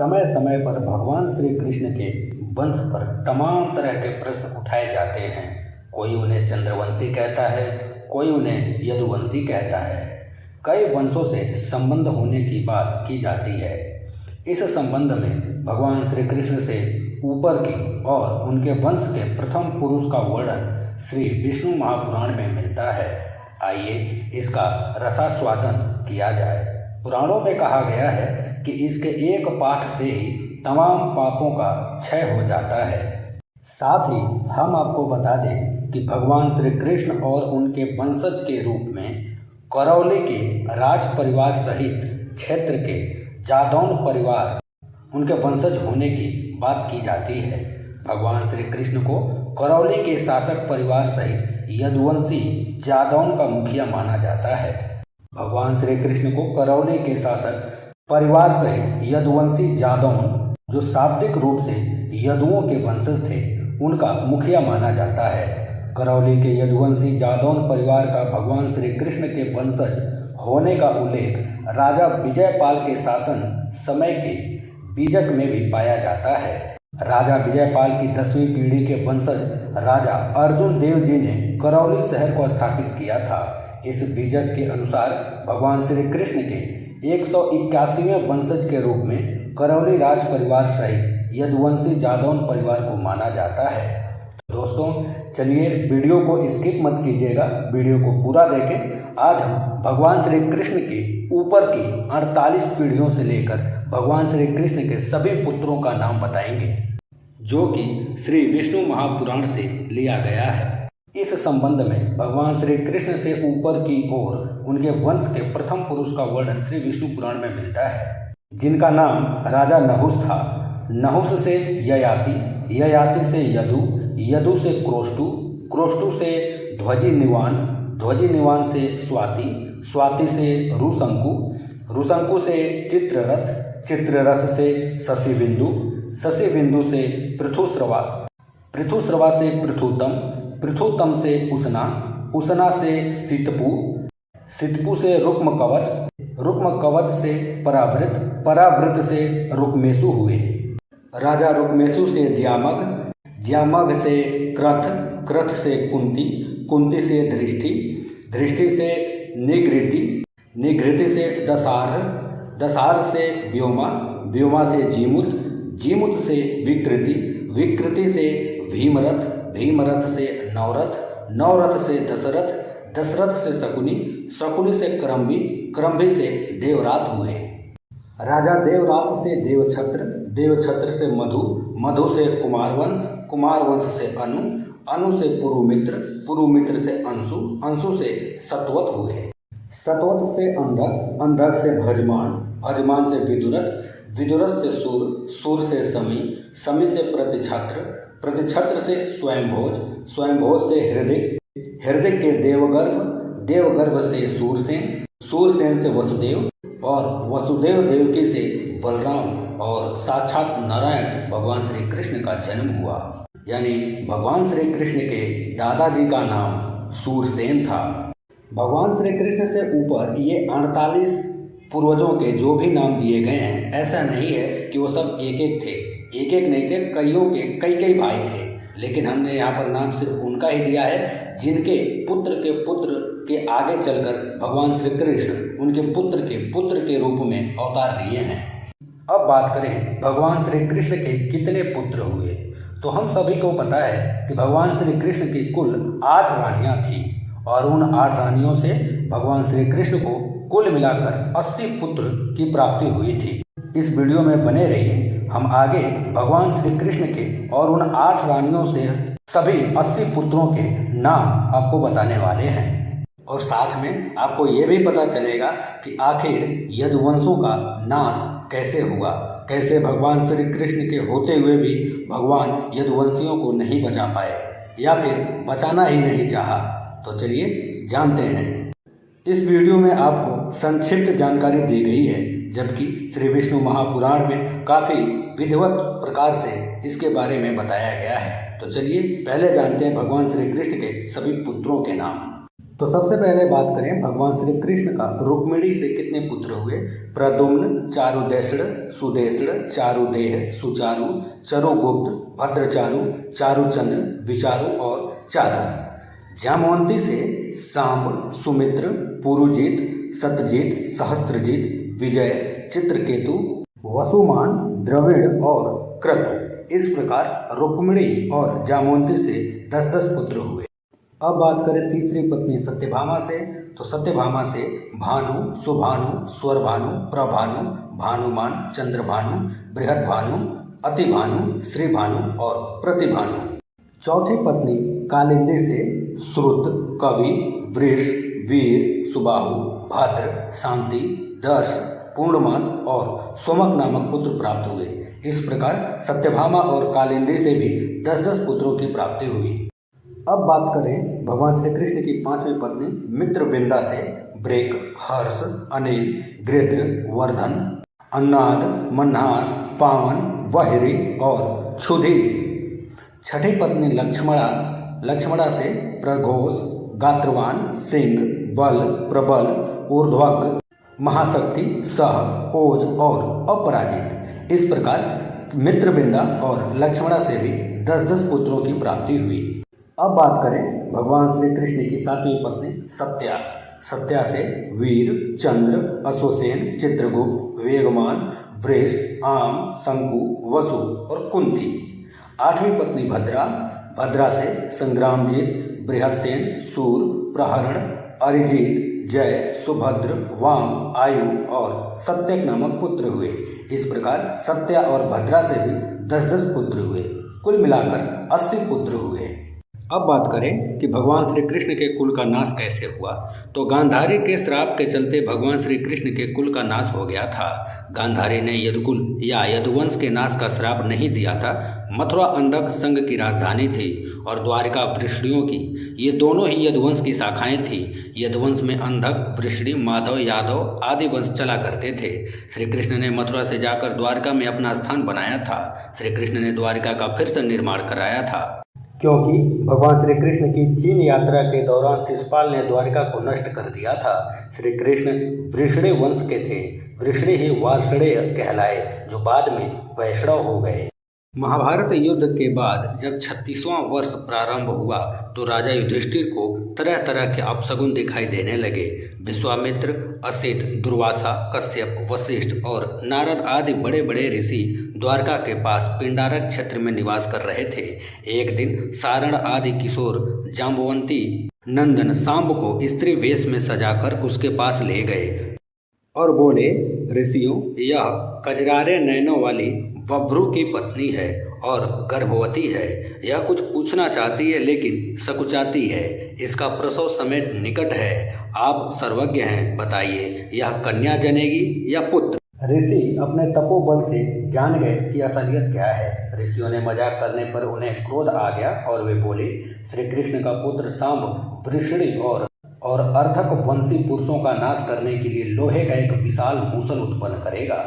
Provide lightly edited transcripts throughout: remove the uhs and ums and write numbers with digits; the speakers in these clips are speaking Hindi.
समय समय पर भगवान श्री कृष्ण के वंश पर तमाम तरह के प्रश्न उठाए जाते हैं। कोई उन्हें चंद्रवंशी कहता है, कोई उन्हें यदुवंशी कहता है। कई वंशों से संबंध होने की बात की जाती है। इस संबंध में भगवान श्री कृष्ण से ऊपर की और उनके वंश के प्रथम पुरुष का वर्णन श्री विष्णु महापुराण में मिलता है। आइए इसका रसास्वादन किया जाए। पुराणों में कहा गया है कि इसके एक पाठ से ही तमाम पापों का क्षय हो जाता है। साथ ही हम आपको बता दें कि भगवान श्री कृष्ण और उनके वंशज के रूप में करौली के राज परिवार सहित क्षेत्र के जादौन परिवार उनके वंशज होने की बात की जाती है। भगवान श्री कृष्ण को करौली के शासक परिवार सहित यदुवंशी जादौन का मुखिया माना जाता है। भगवान श्री कृष्ण को करौली के शासक परिवार सहित यदुवंशी जादौन, जो शाब्दिक रूप से यदुओं के वंशज थे, उनका मुखिया माना जाता है। करौली के यदुवंशी जादौन परिवार का भगवान श्री कृष्ण के वंशज होने का उल्लेख राजा विजयपाल के शासन समय के बीजक में भी पाया जाता है। राजा विजयपाल की 10वीं पीढ़ी के वंशज राजा अर्जुन देव जी ने करौली शहर को स्थापित किया था। इस बीजक के अनुसार भगवान श्री कृष्ण के 181वें वंशज के रूप में करौली राज परिवार सहित यदुवंशी जादौन परिवार को माना जाता है। दोस्तों चलिए वीडियो को स्किप मत कीजिएगा, वीडियो को पूरा देखें। आज हम भगवान श्री कृष्ण के ऊपर की 48 पीढ़ियों से लेकर भगवान श्री कृष्ण के सभी पुत्रों का नाम बताएंगे, जो कि श्री विष्णु महापुराण से लिया गया है। इस संबंध में भगवान श्री कृष्ण से ऊपर की ओर उनके वंश के प्रथम पुरुष का वर्णन श्री विष्णु पुराण में मिलता है, जिनका नाम राजा नहुस था। नहुस से ययाति, ययाति से यदु, यदु से क्रोष्टु, क्रोष्टु से ध्वजिनिवान, ध्वजिनिवान से स्वाति, स्वाति से रुशंकु, रुशंकु से चित्ररथ, चित्ररथ से शशिबिंदु, शशिबिंदु से पृथुश्रवा, पृथुश्रवा से पृथुतम, पृथुतम से उसना, उसना से सितपु, सितपु से रुक्म कवच, रुक्म कवच से परावृत, परावृत से रुक्मेशु हुए। राजा रुक्मेशु से ज्यामग, ज्यामग से क्रथ, क्रथ से कुंती, कुंती से दृष्टि, दृष्टि से निगृति, निगृति से दसार, दसार से व्योमा, व्योमा से जीमुत, जीमुत से विकृति, विकृति से भीमरथ, भीमरथ से नवरथ, नवरथ से दशरथ, दशरथ से शकुनी, शकुनी से क्रम्भी, क्रम्भी से देवरात हुए। राजा देवरात से देवछत्र, देवछत्र से मधु, मधु से कुमारवंश, कुमारवंश से अनु, अनु से पुरुमित्र, पुरुमित्र से अंशु, अंशु से सतवत हुए। सतवत से अंधक, अंधक से भजमान, भजमान से विदुरथ, विदुरथ से सूर, सूर से समी, समी से प्रतिछत्र, प्रतिछत्र से स्वयंभोज, स्वयंभोज से हृदय, हृदय के देवगर्भ, देवगर्भ से सूरसेन, सूरसेन से वसुदेव और वसुदेव देवकी से बलराम और साक्षात नारायण भगवान श्री कृष्ण का जन्म हुआ। यानी भगवान श्री कृष्ण के दादाजी का नाम सूरसेन था। भगवान श्री कृष्ण से ऊपर ये 48 पूर्वजों के जो भी नाम दिए गए हैं, ऐसा नहीं है कि वो सब एक एक थे, एक एक नहीं थे, कईयों के कई कई भाई थे, लेकिन हमने यहाँ पर नाम सिर्फ उनका ही दिया है जिनके पुत्र के आगे चलकर भगवान श्री कृष्ण उनके पुत्र के रूप में अवतार लिए हैं। अब बात करें भगवान श्री कृष्ण के कितने पुत्र हुए, तो हम सभी को पता है कि भगवान श्री कृष्ण की कुल 8 रानियां थी और उन 8 रानियों से भगवान श्री कृष्ण को कुल मिलाकर 80 पुत्र की प्राप्ति हुई थी। इस वीडियो में बने रहिए, हम आगे भगवान श्री कृष्ण के और उन 8 रानियों से सभी 80 पुत्रों के नाम आपको बताने वाले हैं। और साथ में आपको ये भी पता चलेगा कि आखिर यदुवंशों का नाश कैसे हुआ, कैसे भगवान श्री कृष्ण के होते हुए भी भगवान यदुवंशियों को नहीं बचा पाए या फिर बचाना ही नहीं चाहा। तो चलिए जानते हैं। इस वीडियो में आपको संक्षिप्त जानकारी दी गई है, जबकि श्री विष्णु महापुराण में काफ़ी विधिवत प्रकार से इसके बारे में बताया गया है। तो चलिए पहले जानते हैं भगवान श्री कृष्ण के सभी पुत्रों के नाम। तो सबसे पहले बात करें भगवान श्री कृष्ण का रुक्मिणी से कितने पुत्र हुए। प्रद्युम्न, चारुदेषण, सुदेषण, चारुदेह, सुचारु, चरुगुप्त, भद्रचारु, चारुचंद्र, विचारु और चारु। जामवंती से सांब, सुमित्र, पुरुजीत, सतजीत, सहस्त्रजीत, विजय, चित्रकेतु, वसुमान, द्रविड़ और क्रतु। इस प्रकार रुक्मिणी और जामवंती से 10-10 पुत्र हुए। अब बात करें तीसरी पत्नी सत्यभामा से, तो सत्यभामा से भानु, सुभानु, स्वरभानु, प्रभानु, भानुमान, चंद्रभानु, बृहदभानु, अतिभानु, श्रीभानु और प्रतिभानु। चौथी पत्नी कालिंदी से श्रुत, कवि, वृष, वीर, सुबाहु, भद्र, शांति, दर्श, पूर्णमास और सोमक नामक पुत्र प्राप्त हुए। इस प्रकार सत्यभामा और कालिंदी से भी 10-10 पुत्रों की प्राप्ति हुई। अब बात करें भगवान श्री कृष्ण की पांचवी पत्नी मित्रविंदा से, ब्रेक, हर्ष, अनिल, गृध्र, वर्धन, अन्नाद, मन्हास, पावन, वहिरी और क्षुधि। छठी पत्नी लक्ष्मणा से प्रघोष, गात्रवान, सिंह, बल, प्रबल, ऊर्ध्वग, महाशक्ति, सह, ओज और अपराजित। इस प्रकार मित्रविंदा और लक्ष्मणा से भी 10-10 पुत्रों की प्राप्ति हुई। अब बात करें भगवान श्री कृष्ण की सातवीं पत्नी सत्या से भीर, चंद्र, अश्वसेन, चित्रगुप्त, वेगमान, वृष, आम, शंकु, वसु और कुंती। आठवीं पत्नी भद्रा से संग्रामजीत, बृहस्सेन, सूर, प्रहरण, अरिजीत, जय, सुभद्र, वाम, आयु और सत्यक नामक पुत्र हुए। इस प्रकार सत्या और भद्रा से भी 10-10 पुत्र हुए। कुल मिलाकर 80 पुत्र हुए। अब बात करें कि भगवान श्री कृष्ण के कुल का नाश कैसे हुआ। तो गांधारी के श्राप के चलते भगवान श्री कृष्ण के कुल का नाश हो गया था। गांधारी ने यदुकुल या यदुवंश के नाश का श्राप नहीं दिया था। मथुरा अंधक संघ की राजधानी थी और द्वारिका वृषणियों की। ये दोनों ही यदुवंश की शाखाएं थी। यदुवंश में अंधक, वृषणी, माधव, यादव आदि वंश चला करते थे। श्री कृष्ण ने मथुरा से जाकर द्वारिका में अपना स्थान बनाया था। श्री कृष्ण ने द्वारिका का फिर से निर्माण कराया था, क्योंकि भगवान श्री कृष्ण की चीन यात्रा के दौरान शिशुपाल ने द्वारिका को नष्ट कर दिया था। श्री कृष्ण वृषणी वंश के थे। वृषणी ही वार्षणेय कहलाए, जो बाद में वैष्णव हो गए। महाभारत युद्ध के बाद जब 36वां वर्ष प्रारंभ हुआ तो राजा युधिष्ठिर को तरह तरह के अपशगुन दिखाई देने लगे। विश्वामित्र, असित, दुर्वासा, कश्यप, वशिष्ठ और नारद आदि बड़े बड़े ऋषि द्वारका के पास पिंडारक क्षेत्र में निवास कर रहे थे। एक दिन सारण आदि किशोर जाम्बवंती नंदन सांब को स्त्री वेश में सजाकर उसके पास ले गए और बोले, ऋषियों, यह कजरारे नैनों वाली बभ्रू की पत्नी है और गर्भवती है। यह कुछ पूछना चाहती है लेकिन सकुचाती है। इसका प्रसव समय निकट है। आप सर्वज्ञ हैं, बताइए यह कन्या जनेगी या पुत्र। ऋषि अपने तपोबल से जान गए कि असलियत क्या है। ऋषियों ने मजाक करने पर उन्हें क्रोध आ गया और वे बोले, श्री कृष्ण का पुत्र सांब वृषणी और अर्धक वंशी पुरुषों का नाश करने के लिए लोहे का एक विशाल मूसल उत्पन्न करेगा।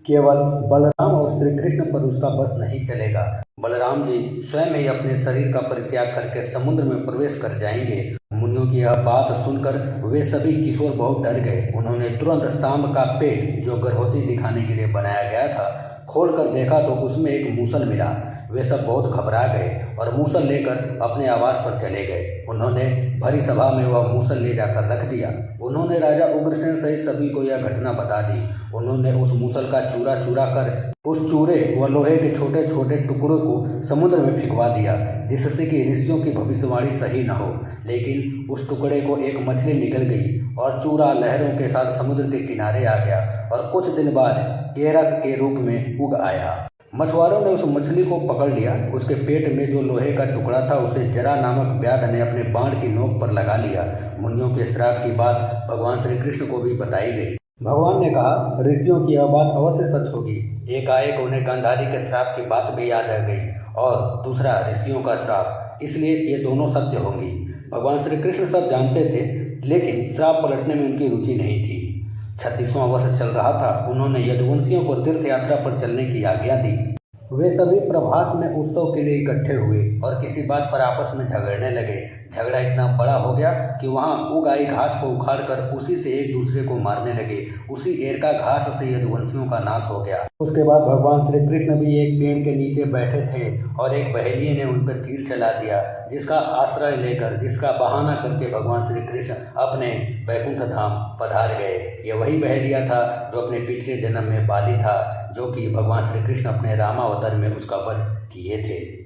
केवल बलराम और श्री कृष्ण पर उसका बस नहीं चलेगा। बलराम जी स्वयं ही अपने शरीर का परित्याग करके समुद्र में प्रवेश कर जाएंगे। मुनियों की यह बात सुनकर वे सभी किशोर बहुत डर गए। उन्होंने तुरंत सांब का पेट, जो गर्भवती दिखाने के लिए बनाया गया था, खोलकर देखा तो उसमें एक मूसल मिला। वे सब बहुत घबरा गए और मूसल लेकर अपने आवास पर चले गए। उन्होंने भरी सभा में वह मूसल ले जाकर रख दिया। उन्होंने राजा उग्रसेन सहित सभी को यह घटना बता दी। उन्होंने उस मूसल का चूरा चूरा कर उस चूरे व लोहे के छोटे छोटे टुकड़ों को समुद्र में फेंकवा दिया, जिससे कि ऋषियों की भविष्यवाणी सही न हो। लेकिन उस टुकड़े को एक मछली निकल गई और चूरा लहरों के साथ समुद्र के किनारे आ गया और कुछ दिन बाद एरक के रूप में उग आया। मछुआरों ने उस मछली को पकड़ लिया। उसके पेट में जो लोहे का टुकड़ा था उसे जरा नामक व्याध ने अपने बाण की नोक पर लगा लिया। मुनियों के श्राप की बात भगवान श्री कृष्ण को भी बताई गई। भगवान ने कहा, ऋषियों की यह बात अवश्य सच होगी। एकाएक उन्हें गांधारी के श्राप की बात भी याद आ गई और दूसरा ऋषियों का श्राप, इसलिए ये दोनों सत्य होंगी। भगवान श्री कृष्ण सब जानते थे, लेकिन श्राप पलटने में उनकी रुचि नहीं थी। 36वां वर्ष चल रहा था। उन्होंने यदुवंशियों को तीर्थ यात्रा पर चलने की आज्ञा दी। वे सभी प्रभास में उत्सव के लिए इकट्ठे हुए और किसी बात पर आपस में झगड़ने लगे। झगड़ा इतना बड़ा हो गया कि वहां उग आई घास को उखाड़कर उसी से एक दूसरे को मारने लगे। उसी एरका घास से यदुवंशियों का नाश हो गया। उसके बाद भगवान श्री कृष्ण भी एक पेड़ के नीचे बैठे थे और एक बहेलिये ने उन पर तीर चला दिया, जिसका आश्रय लेकर, जिसका बहाना करके भगवान श्री कृष्ण अपने वैकुंठ धाम पधार गए। ये वही बहेलिया था जो अपने पिछले जन्म में बाली था, जो कि भगवान श्री कृष्ण अपने रामावतार में उसका वध किए थे।